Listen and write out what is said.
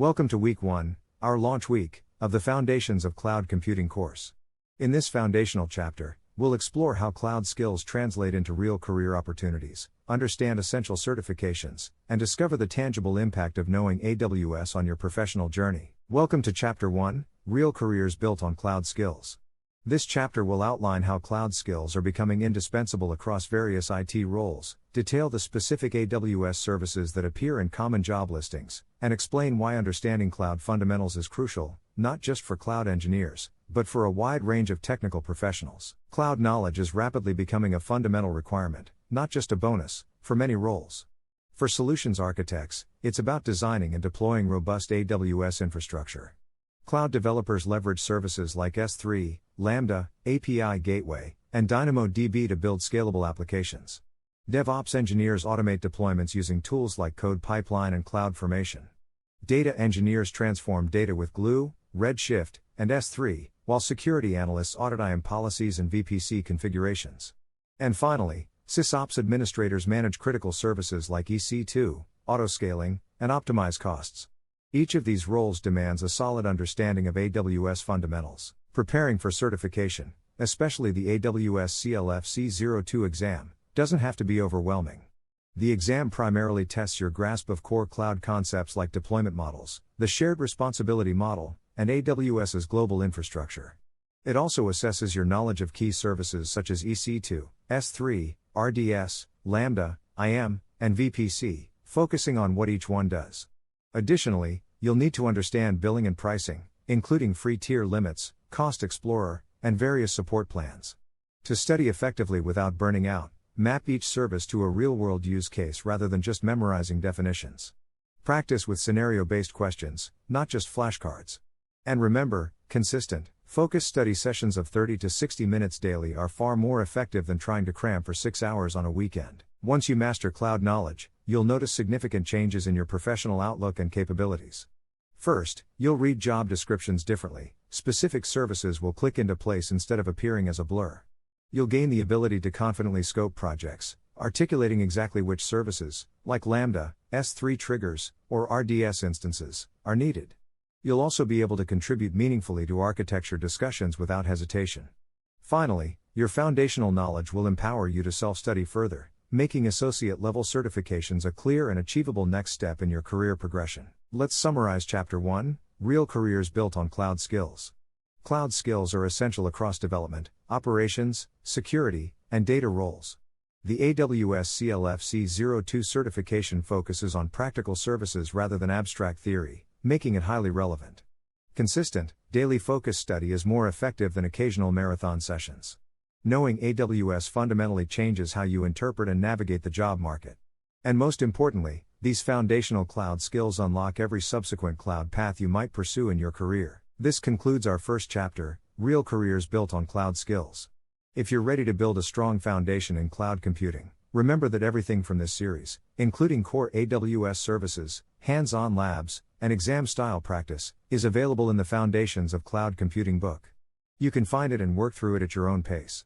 Welcome to Week 1, our launch week, of the Foundations of Cloud Computing course. In this foundational chapter, we'll explore how cloud skills translate into real career opportunities, understand essential certifications, and discover the tangible impact of knowing AWS on your professional journey. Welcome to Chapter 1, Real Careers Built on Cloud Skills. This chapter will outline how cloud skills are becoming indispensable across various IT roles, detail the specific AWS services that appear in common job listings, and explain why understanding cloud fundamentals is crucial, not just for cloud engineers, but for a wide range of technical professionals. Cloud knowledge is rapidly becoming a fundamental requirement, not just a bonus, for many roles. For solutions architects, it's about designing and deploying robust AWS infrastructure. Cloud developers leverage services like S3, Lambda, API Gateway, and DynamoDB to build scalable applications. DevOps engineers automate deployments using tools like Code Pipeline and CloudFormation. Data engineers transform data with Glue, Redshift, and S3, while security analysts audit IAM policies and VPC configurations. And finally, SysOps administrators manage critical services like EC2, autoscaling, and optimize costs. Each of these roles demands a solid understanding of AWS fundamentals. Preparing for certification, especially the AWS CLFC02 exam, doesn't have to be overwhelming. The exam primarily tests your grasp of core cloud concepts like deployment models, the shared responsibility model, and AWS's global infrastructure. It also assesses your knowledge of key services such as EC2, S3, RDS, Lambda, IAM, and VPC, focusing on what each one does. Additionally, you'll need to understand billing and pricing, including free tier limits, Cost Explorer, and various support plans. To study effectively without burning out, map each service to a real-world use case rather than just memorizing definitions. Practice with scenario-based questions, not just flashcards. And remember, consistent, focused study sessions of 30 to 60 minutes daily are far more effective than trying to cram for 6 hours on a weekend. Once you master cloud knowledge, you'll notice significant changes in your professional outlook and capabilities. First, you'll read job descriptions differently. Specific services will click into place instead of appearing as a blur. You'll gain the ability to confidently scope projects, articulating exactly which services, like Lambda, S3 triggers, or RDS instances, are needed. You'll also be able to contribute meaningfully to architecture discussions without hesitation. Finally, your foundational knowledge will empower you to self-study further, making associate-level certifications a clear and achievable next step in your career progression. Let's summarize Chapter 1, Real Careers Built on Cloud Skills. Cloud skills are essential across development, operations, security, and data roles. The AWS CLFC02 certification focuses on practical services rather than abstract theory, making it highly relevant. Consistent, daily focused study is more effective than occasional marathon sessions. Knowing AWS fundamentally changes how you interpret and navigate the job market. And most importantly, these foundational cloud skills unlock every subsequent cloud path you might pursue in your career. This concludes our first chapter, Real Careers Built on Cloud Skills. If you're ready to build a strong foundation in cloud computing, remember that everything from this series, including core AWS services, hands-on labs, and exam-style practice, is available in the Foundations of Cloud Computing book. You can find it and work through it at your own pace.